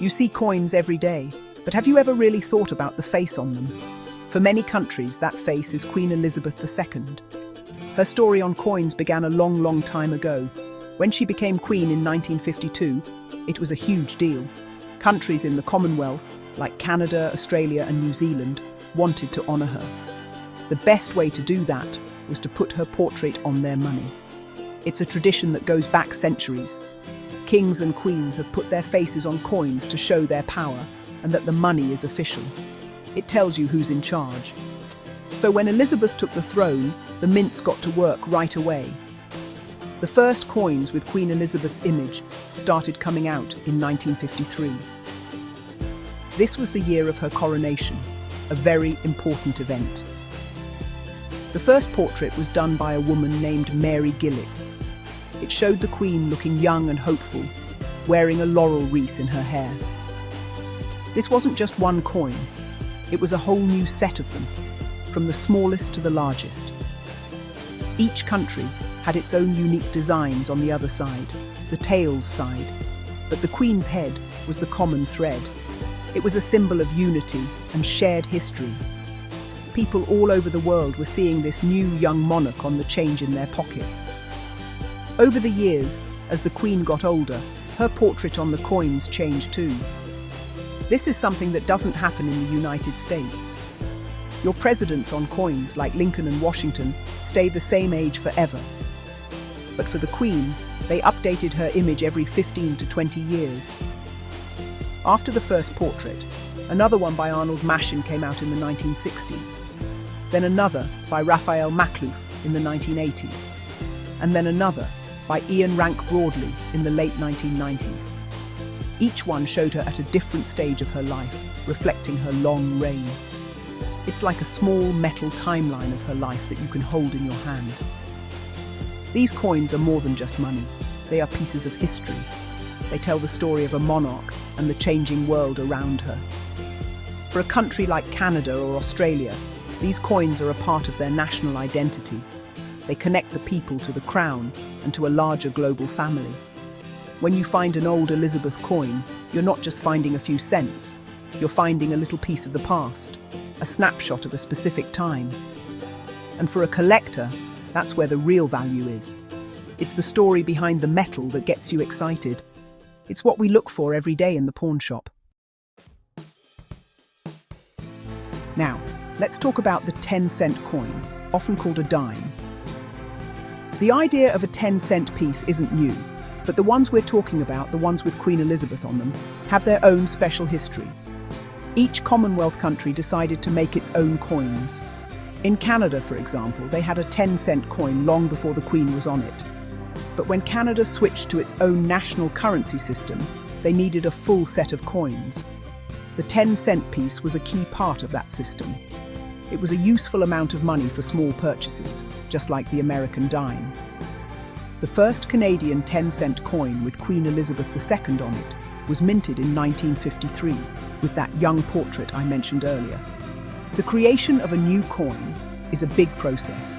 You see coins every day, but have you ever really thought about the face on them? For many countries, that face is Queen Elizabeth II. Her story on coins began a long time ago. When she became queen in 1952, it was a huge deal. Countries in the Commonwealth, like Canada, Australia and New Zealand, wanted to honour her. The best way to do that was to put her portrait on their money. It's a tradition that goes back centuries. Kings and queens have put their faces on coins to show their power and that the money is official. It tells you who's in charge. So when Elizabeth took the throne, the mints got to work right away. The first coins with Queen Elizabeth's image started coming out in 1953. This was the year of her coronation, a very important event. The first portrait was done by a woman named Mary Gillett. It showed the Queen looking young and hopeful, wearing a laurel wreath in her hair. This wasn't just one coin, it was a whole new set of them, from the smallest to the largest. Each country had its own unique designs on the other side, the tails side, but the Queen's head was the common thread. It was a symbol of unity and shared history. People all over the world were seeing this new young monarch on the change in their pockets. Over the years, as the Queen got older, her portrait on the coins changed too. This is something that doesn't happen in the United States. Your presidents on coins, like Lincoln and Washington, stay the same age forever. But for the Queen, they updated her image every 15 to 20 years. After the first portrait, another one by Arnold Machin came out in the 1960s. Then another by Raphael Maklouf in the 1980s. And then another by Ian Rank Broadley in the late 1990s. Each one showed her at a different stage of her life, reflecting her long reign. It's like a small metal timeline of her life that you can hold in your hand. These coins are more than just money. They are pieces of history. They tell the story of a monarch and the changing world around her. For a country like Canada or Australia, these coins are a part of their national identity. They connect the people to the crown and to a larger global family. When you find an old Elizabeth coin, you're not just finding a few cents. You're finding a little piece of the past, a snapshot of a specific time. And for a collector, that's where the real value is. It's the story behind the metal that gets you excited. It's what we look for every day in the pawn shop. Now, let's talk about the 10-cent coin, often called a dime. The idea of a 10-cent piece isn't new, but the ones we're talking about, the ones with Queen Elizabeth on them, have their own special history. Each Commonwealth country decided to make its own coins. In Canada, for example, they had a 10-cent coin long before the Queen was on it. But when Canada switched to its own national currency system, they needed a full set of coins. The 10-cent piece was a key part of that system. It was a useful amount of money for small purchases, just like the American dime. The first Canadian 10-cent coin with Queen Elizabeth II on it was minted in 1953, with that young portrait I mentioned earlier. The creation of a new coin is a big process.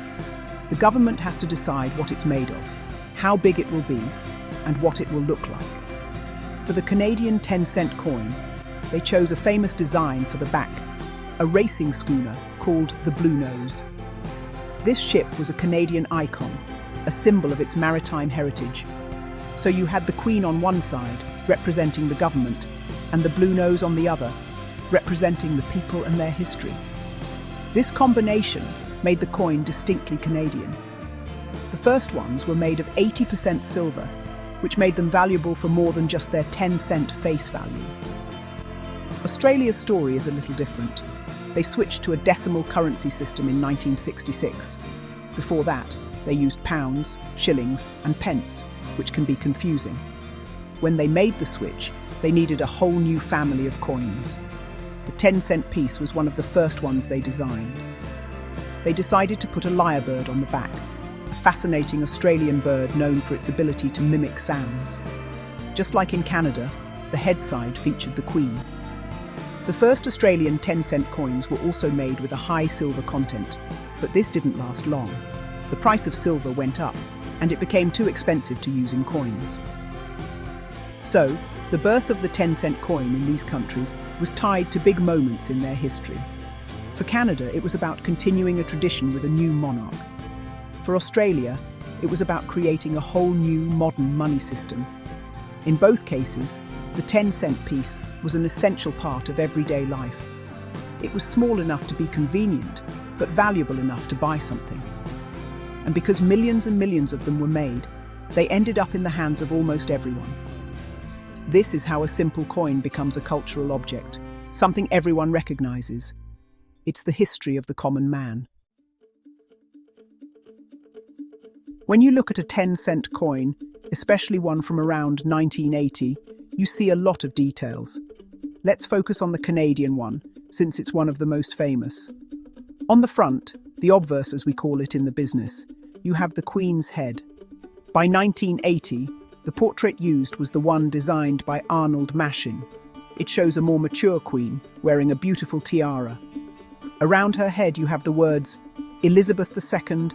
The government has to decide what it's made of, how big it will be, and what it will look like. For the Canadian 10-cent coin, they chose a famous design for the back, a racing schooner called the Bluenose. This ship was a Canadian icon, a symbol of its maritime heritage. So you had the Queen on one side, representing the government, and the Bluenose on the other, representing the people and their history. This combination made the coin distinctly Canadian. The first ones were made of 80% silver, which made them valuable for more than just their 10-cent face value. Australia's story is a little different. They switched to a decimal currency system in 1966. Before that, they used pounds, shillings, and pence, which can be confusing. When they made the switch, they needed a whole new family of coins. The 10-cent piece was one of the first ones they designed. They decided to put a lyrebird on the back, a fascinating Australian bird known for its ability to mimic sounds. Just like in Canada, the head side featured the Queen. The first Australian 10-cent coins were also made with a high silver content, but this didn't last long. The price of silver went up, and it became too expensive to use in coins. So, The birth of the 10-cent coin in these countries was tied to big moments in their history. For Canada, it was about continuing a tradition with a new monarch. For Australia, it was about creating a whole new modern money system. In both cases, the 10-cent piece was an essential part of everyday life. It was small enough to be convenient, but valuable enough to buy something. And because millions and millions of them were made, they ended up in the hands of almost everyone. This is how a simple coin becomes a cultural object, something everyone recognizes. It's the history of the common man. When you look at a 10-cent coin, especially one from around 1980, you see a lot of details. Let's focus on the Canadian one, since it's one of the most famous. On the front, the obverse as we call it in the business, you have the Queen's head. By 1980, the portrait used was the one designed by Arnold Machin. It shows a more mature queen, wearing a beautiful tiara. Around her head you have the words Elizabeth II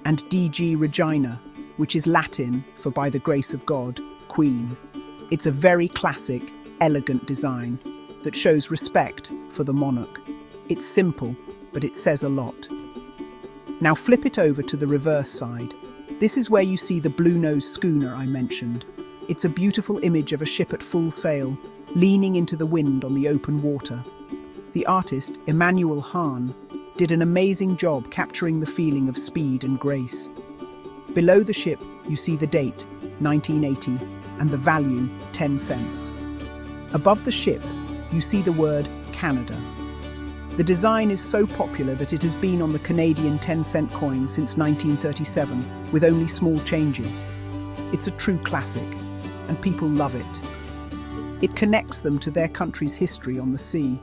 and DG Regina, which is Latin for by the grace of God, Queen. It's a very classic, elegant design that shows respect for the monarch. It's simple, but it says a lot. Now flip it over to the reverse side. This is where you see the Bluenose schooner I mentioned. It's a beautiful image of a ship at full sail, leaning into the wind on the open water. The artist, Emmanuel Hahn, did an amazing job capturing the feeling of speed and grace. Below the ship, you see the date, 1980, and the value, 10 cents. Above the ship, you see the word Canada. The design is so popular that it has been on the Canadian 10-cent coin since 1937, with only small changes. It's a true classic, and people love it. It connects them to their country's history on the sea.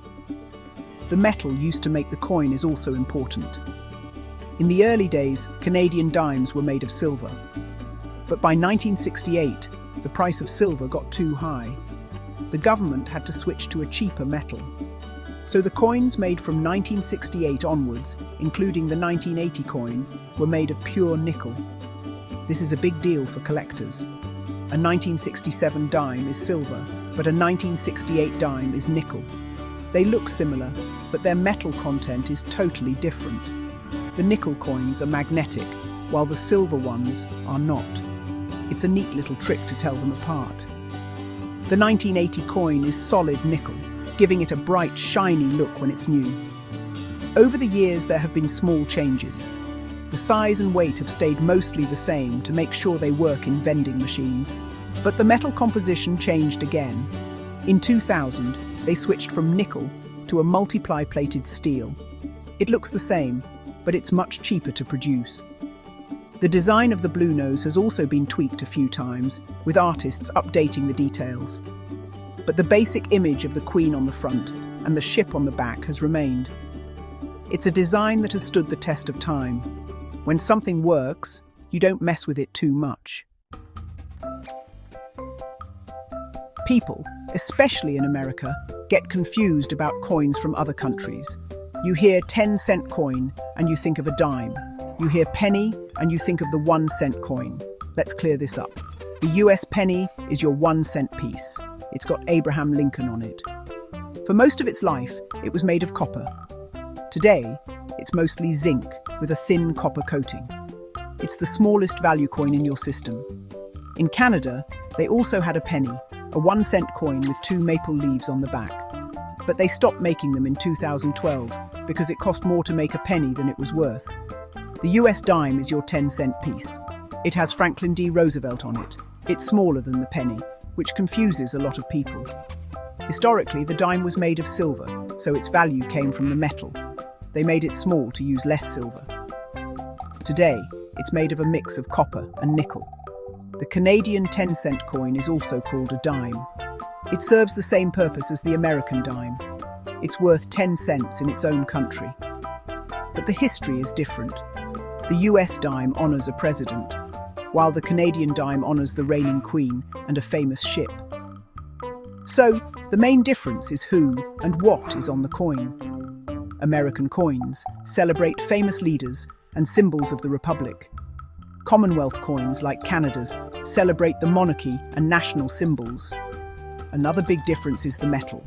The metal used to make the coin is also important. In the early days, Canadian dimes were made of silver. But by 1968, the price of silver got too high. The government had to switch to a cheaper metal. So the coins made from 1968 onwards, including the 1980 coin, were made of pure nickel. This is a big deal for collectors. A 1967 dime is silver, but a 1968 dime is nickel. They look similar, but their metal content is totally different. The nickel coins are magnetic, while the silver ones are not. It's a neat little trick to tell them apart. The 1980 coin is solid nickel, giving it a bright, shiny look when it's new. Over the years, there have been small changes. The size and weight have stayed mostly the same to make sure they work in vending machines, but the metal composition changed again. In 2000, they switched from nickel to a multiply-plated steel. It looks the same, but it's much cheaper to produce. The design of the Bluenose has also been tweaked a few times, with artists updating the details. But the basic image of the Queen on the front and the ship on the back has remained. It's a design that has stood the test of time. When something works, you don't mess with it too much. People, especially in America, get confused about coins from other countries. You hear 10-cent coin and you think of a dime. You hear penny and you think of the 1-cent coin. Let's clear this up. The US penny is your 1-cent piece. It's got Abraham Lincoln on it. For most of its life, it was made of copper. Today, it's mostly zinc with a thin copper coating. It's the smallest value coin in your system. In Canada, they also had a penny, a 1-cent coin with 2 maple leaves on the back. But they stopped making them in 2012 because it cost more to make a penny than it was worth. The US dime is your 10-cent piece. It has Franklin D. Roosevelt on it. It's smaller than the penny, which confuses a lot of people. Historically, the dime was made of silver, so its value came from the metal. They made it small to use less silver. Today, it's made of a mix of copper and nickel. The Canadian 10-cent coin is also called a dime. It serves the same purpose as the American dime. It's worth 10 cents in its own country. But the history is different. The US dime honors a president, while the Canadian dime honors the reigning queen and a famous ship. So, the main difference is who and what is on the coin. American coins celebrate famous leaders and symbols of the Republic. Commonwealth coins, like Canada's, celebrate the monarchy and national symbols. Another big difference is the metal.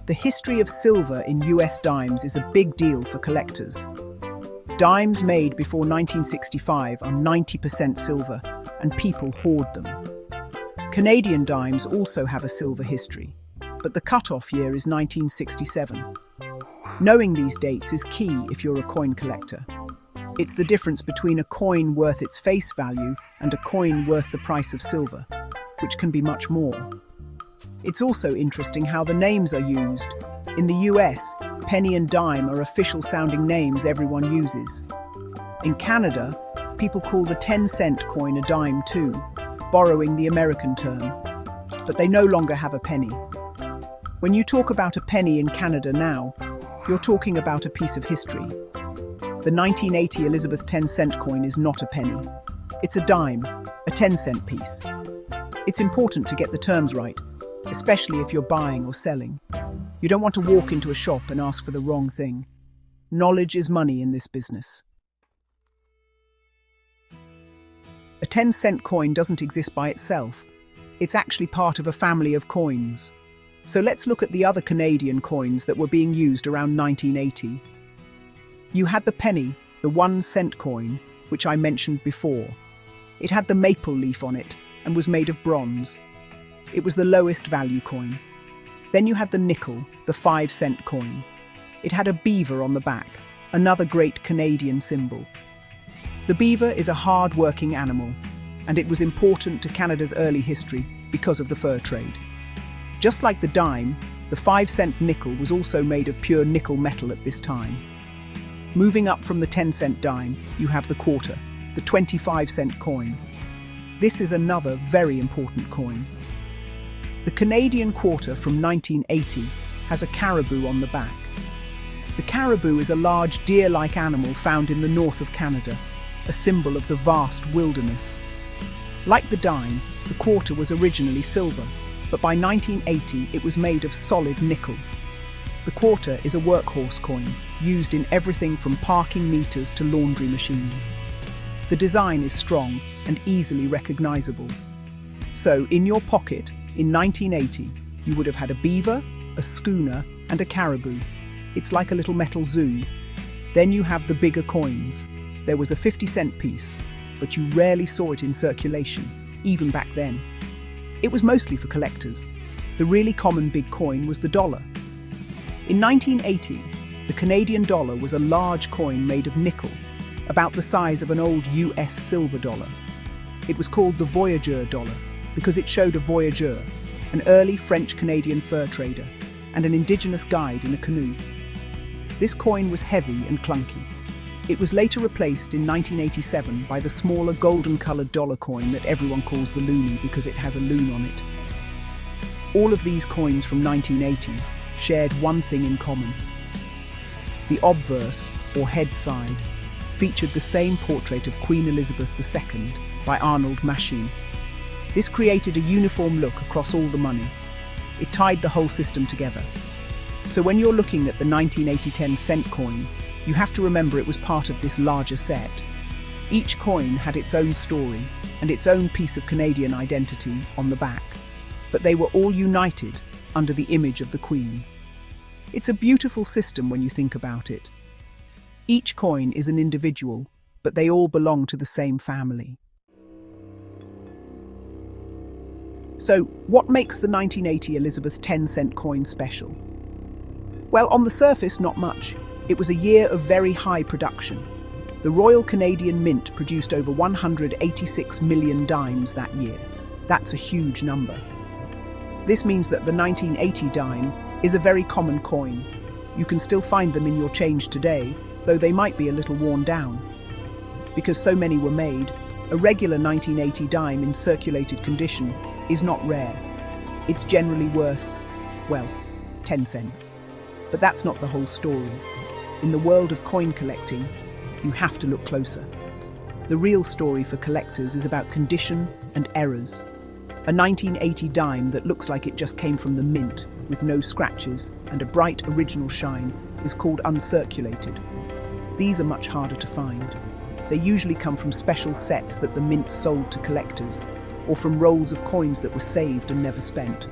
The history of silver in US dimes is a big deal for collectors. Dimes made before 1965 are 90% silver, and people hoard them. Canadian dimes also have a silver history, but the cutoff year is 1967. Knowing these dates is key if you're a coin collector. It's the difference between a coin worth its face value and a coin worth the price of silver, which can be much more. It's also interesting how the names are used. In the US, penny and dime are official-sounding names everyone uses. In Canada, people call the 10-cent coin a dime too, borrowing the American term, but they no longer have a penny. When you talk about a penny in Canada now, you're talking about a piece of history. The 1980 Elizabeth 10-cent coin is not a penny. It's a dime, a 10-cent piece. It's important to get the terms right, especially if you're buying or selling. You don't want to walk into a shop and ask for the wrong thing. Knowledge is money in this business. A 10-cent coin doesn't exist by itself. It's actually part of a family of coins. So let's look at the other Canadian coins that were being used around 1980. You had the penny, the 1-cent coin, which I mentioned before. It had the maple leaf on it and was made of bronze. It was the lowest value coin. Then you had the nickel, the 5-cent coin. It had a beaver on the back, another great Canadian symbol. The beaver is a hard-working animal, and it was important to Canada's early history because of the fur trade. Just like the dime, the 5-cent nickel was also made of pure nickel metal at this time. Moving up from the 10-cent dime, you have the quarter, the 25-cent coin. This is another very important coin. The Canadian quarter from 1980 has a caribou on the back. The caribou is a large deer-like animal found in the north of Canada, a symbol of the vast wilderness. Like the dime, the quarter was originally silver, but by 1980 it was made of solid nickel. The quarter is a workhorse coin, used in everything from parking meters to laundry machines. The design is strong and easily recognizable. So, in your pocket, in 1980, you would have had a beaver, a schooner, and a caribou. It's like a little metal zoo. Then you have the bigger coins. There was a 50-cent piece, but you rarely saw it in circulation, even back then. It was mostly for collectors. The really common big coin was the dollar. In 1980, the Canadian dollar was a large coin made of nickel, about the size of an old US silver dollar. It was called the Voyageur dollar because it showed a voyageur, an early French-Canadian fur trader, and an indigenous guide in a canoe. This coin was heavy and clunky. It was later replaced in 1987 by the smaller golden-coloured dollar coin that everyone calls the loonie because it has a loon on it. All of these coins from 1980 shared one thing in common. The obverse, or head side, featured the same portrait of Queen Elizabeth II by Arnold Machin. This created a uniform look across all the money. It tied the whole system together. So when you're looking at the 1980 10-cent coin, you have to remember it was part of this larger set. Each coin had its own story and its own piece of Canadian identity on the back, but they were all united under the image of the Queen. It's a beautiful system when you think about it. Each coin is an individual, but they all belong to the same family. So, what makes the 1980 Elizabeth 10-cent coin special? Well, on the surface, not much. It was a year of very high production. The Royal Canadian Mint produced over 186 million dimes that year. That's a huge number. This means that the 1980 dime is a very common coin. You can still find them in your change today, though they might be a little worn down. Because so many were made, a regular 1980 dime in circulated condition is not rare. It's generally worth, well, 10 cents. But that's not the whole story. In the world of coin collecting, you have to look closer. The real story for collectors is about condition and errors. A 1980 dime that looks like it just came from the mint, with no scratches and a bright original shine, is called uncirculated. These are much harder to find. They usually come from special sets that the mint sold to collectors, or from rolls of coins that were saved and never spent.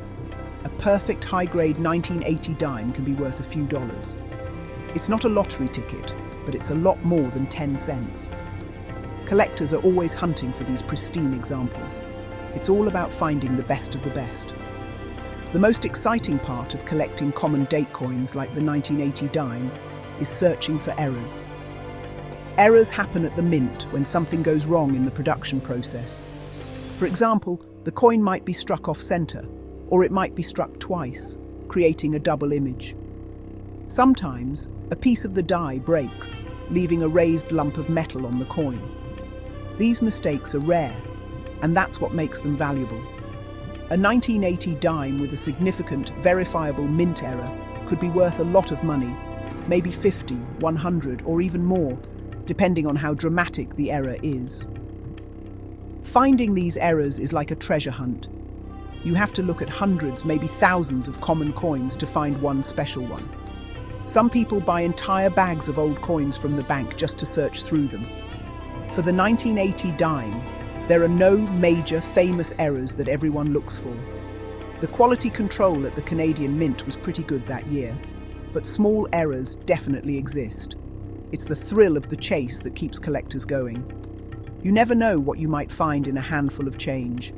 a perfect high-grade 1980 dime can be worth a few dollars. It's not a lottery ticket, but it's a lot more than 10 cents. Collectors are always hunting for these pristine examples. It's all about finding the best of the best. The most exciting part of collecting common date coins like the 1980 dime is searching for errors. Errors happen at the mint when something goes wrong in the production process. For example, the coin might be struck off-center, or it might be struck twice, creating a double image. Sometimes, a piece of the die breaks, leaving a raised lump of metal on the coin. These mistakes are rare, and that's what makes them valuable. A 1980 dime with a significant, verifiable mint error could be worth a lot of money, maybe 50, 100, or even more, depending on how dramatic the error is. Finding these errors is like a treasure hunt. You have to look at hundreds, maybe thousands of common coins to find one special one. Some people buy entire bags of old coins from the bank just to search through them. For the 1980 dime, there are no major famous errors that everyone looks for. The quality control at the Canadian Mint was pretty good that year, but small errors definitely exist. It's the thrill of the chase that keeps collectors going. You never know what you might find in a handful of change.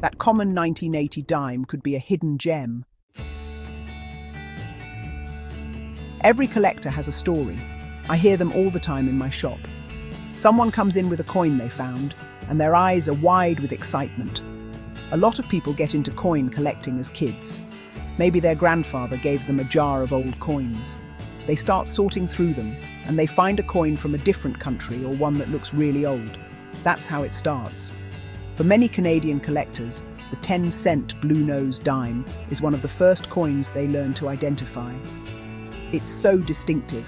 That common 1980 dime could be a hidden gem. Every collector has a story. I hear them all the time in my shop. Someone comes in with a coin they found, and their eyes are wide with excitement. A lot of people get into coin collecting as kids. Maybe their grandfather gave them a jar of old coins. They start sorting through them, and they find a coin from a different country or one that looks really old. That's how it starts. For many Canadian collectors, the 10-cent Blue Nose dime is one of the first coins they learn to identify. It's so distinctive.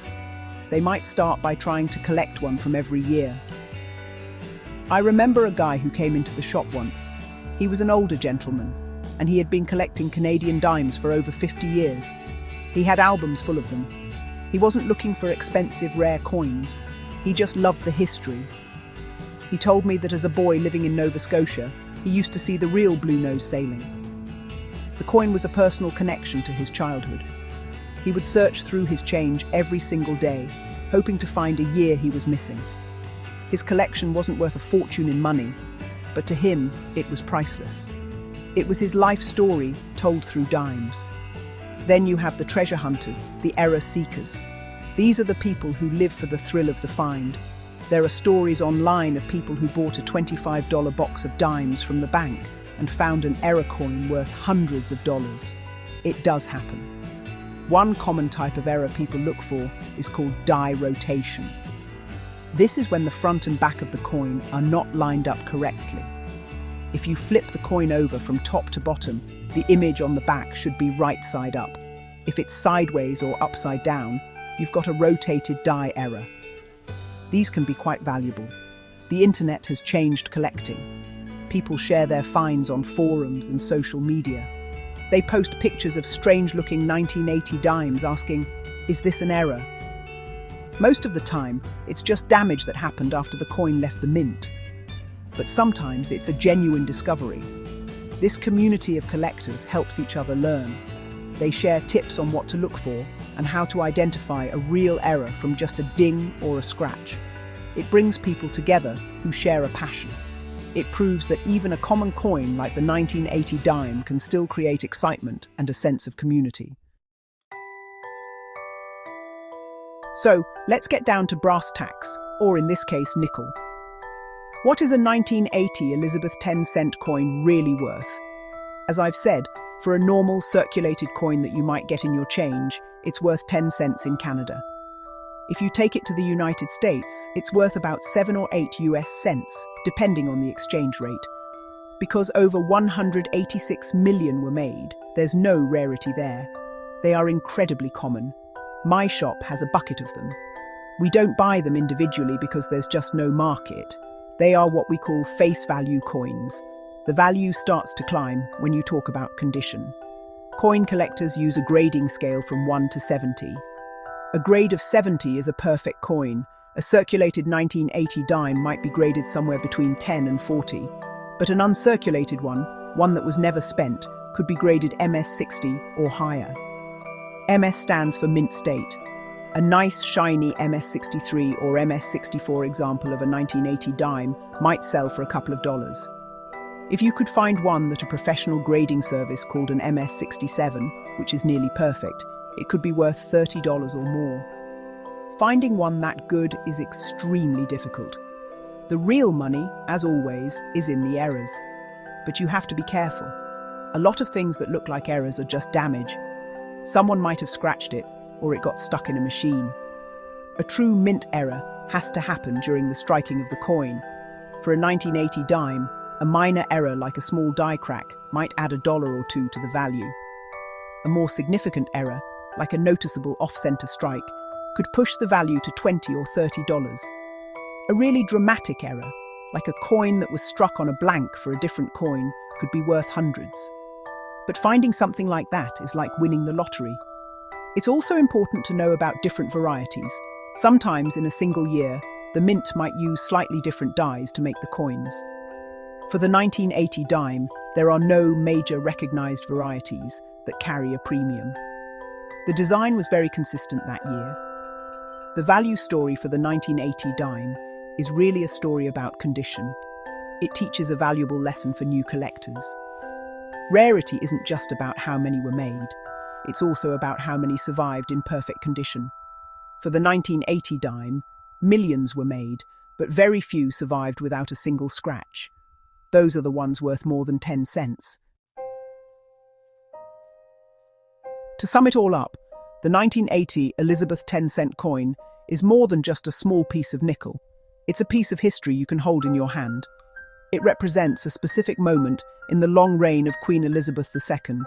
They might start by trying to collect one from every year. I remember a guy who came into the shop once. He was an older gentleman, and he had been collecting Canadian dimes for over 50 years. He had albums full of them. He wasn't looking for expensive, rare coins. He just loved the history. He told me that as a boy living in Nova Scotia, he used to see the real Blue Nose sailing. The coin was a personal connection to his childhood. He would search through his change every single day, hoping to find a year he was missing. His collection wasn't worth a fortune in money, but to him, it was priceless. It was his life story told through dimes. Then you have the treasure hunters, the error seekers. These are the people who live for the thrill of the find. There are stories online of people who bought a $25 box of dimes from the bank and found an error coin worth hundreds of dollars. It does happen. One common type of error people look for is called die rotation. This is when the front and back of the coin are not lined up correctly. If you flip the coin over from top to bottom, the image on the back should be right side up. If it's sideways or upside down, you've got a rotated die error. These can be quite valuable. The internet has changed collecting. People share their finds on forums and social media. They post pictures of strange-looking 1980 dimes asking, "Is this an error?" Most of the time, it's just damage that happened after the coin left the mint. But sometimes it's a genuine discovery. This community of collectors helps each other learn. They share tips on what to look for and how to identify a real error from just a ding or a scratch. It brings people together who share a passion. It proves that even a common coin like the 1980 dime can still create excitement and a sense of community. So, let's get down to brass tacks, or in this case, nickel. What is a 1980 Elizabeth 10-cent coin really worth? As I've said, for a normal circulated coin that you might get in your change, it's worth 10 cents in Canada. If you take it to the United States, it's worth about 7 or 8 US cents, depending on the exchange rate. Because over 186 million were made, there's no rarity there. They are incredibly common. My shop has a bucket of them. We don't buy them individually because there's just no market. They are what we call face value coins. The value starts to climb when you talk about condition. Coin collectors use a grading scale from 1 to 70. A grade of 70 is a perfect coin. A circulated 1980 dime might be graded somewhere between 10 and 40. But an uncirculated one that was never spent, could be graded MS60 or higher. MS stands for mint state. A nice, shiny MS63 or MS64 example of a 1980 dime might sell for a couple of dollars. If you could find one that a professional grading service called an MS67, which is nearly perfect, it could be worth $30 or more. Finding one that good is extremely difficult. The real money, as always, is in the errors. But you have to be careful. A lot of things that look like errors are just damage. Someone might have scratched it, or it got stuck in a machine. A true mint error has to happen during the striking of the coin. For a 1980 dime, a minor error like a small die crack might add $1 or $2 to the value. A more significant error, like a noticeable off-center strike, could push the value to $20 or $30. A really dramatic error, like a coin that was struck on a blank for a different coin, could be worth hundreds. But finding something like that is like winning the lottery. It's also important to know about different varieties. Sometimes in a single year, the mint might use slightly different dies to make the coins. For the 1980 dime, there are no major recognized varieties that carry a premium. The design was very consistent that year. The value story for the 1980 dime is really a story about condition. It teaches a valuable lesson for new collectors. Rarity isn't just about how many were made. It's also about how many survived in perfect condition. For the 1980 dime, millions were made, but very few survived without a single scratch. Those are the ones worth more than 10 cents. To sum it all up, the 1980 Elizabeth 10-cent coin is more than just a small piece of nickel. It's a piece of history you can hold in your hand. It represents a specific moment in the long reign of Queen Elizabeth II,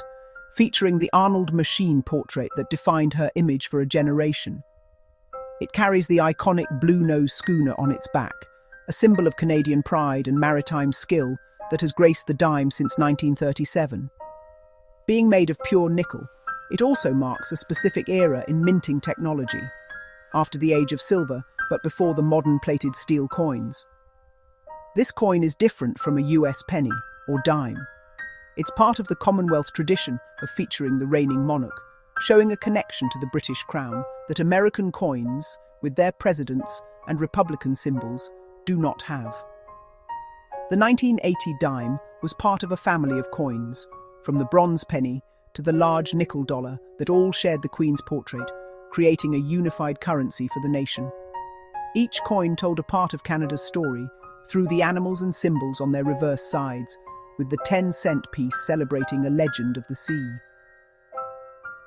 featuring the Arnold machine portrait that defined her image for a generation. It carries the iconic blue-nose schooner on its back, a symbol of Canadian pride and maritime skill that has graced the dime since 1937. Being made of pure nickel, it also marks a specific era in minting technology, after the age of silver, but before the modern plated steel coins. This coin is different from a US penny or dime. It's part of the Commonwealth tradition of featuring the reigning monarch, showing a connection to the British crown that American coins, with their presidents and Republican symbols, do not have. The 1980 dime was part of a family of coins, from the bronze penny to the large nickel dollar that all shared the Queen's portrait, creating a unified currency for the nation. Each coin told a part of Canada's story through the animals and symbols on their reverse sides, with the 10-cent piece celebrating a legend of the sea.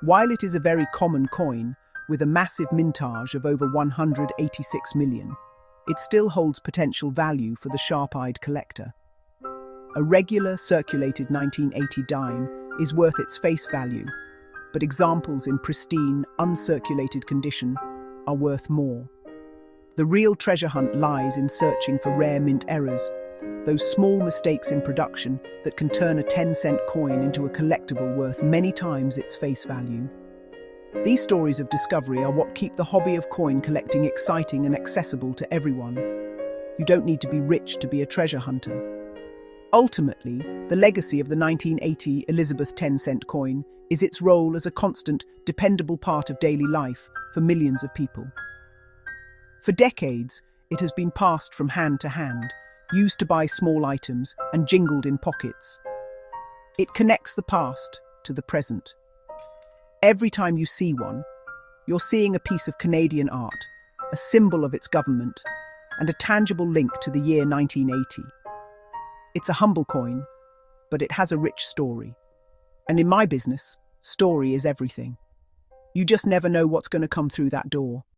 While it is a very common coin, with a massive mintage of over 186 million, it still holds potential value for the sharp-eyed collector. A regular circulated 1980 dime is worth its face value, but examples in pristine, uncirculated condition are worth more. The real treasure hunt lies in searching for rare mint errors, those small mistakes in production that can turn a 10-cent coin into a collectible worth many times its face value. These stories of discovery are what keep the hobby of coin collecting exciting and accessible to everyone. You don't need to be rich to be a treasure hunter. Ultimately, the legacy of the 1980 Elizabeth 10-cent coin is its role as a constant, dependable part of daily life for millions of people. For decades, it has been passed from hand to hand, used to buy small items and jingled in pockets. It connects the past to the present. Every time you see one, you're seeing a piece of Canadian art, a symbol of its government, and a tangible link to the year 1980. It's a humble coin, but it has a rich story. And in my business, story is everything. You just never know what's going to come through that door.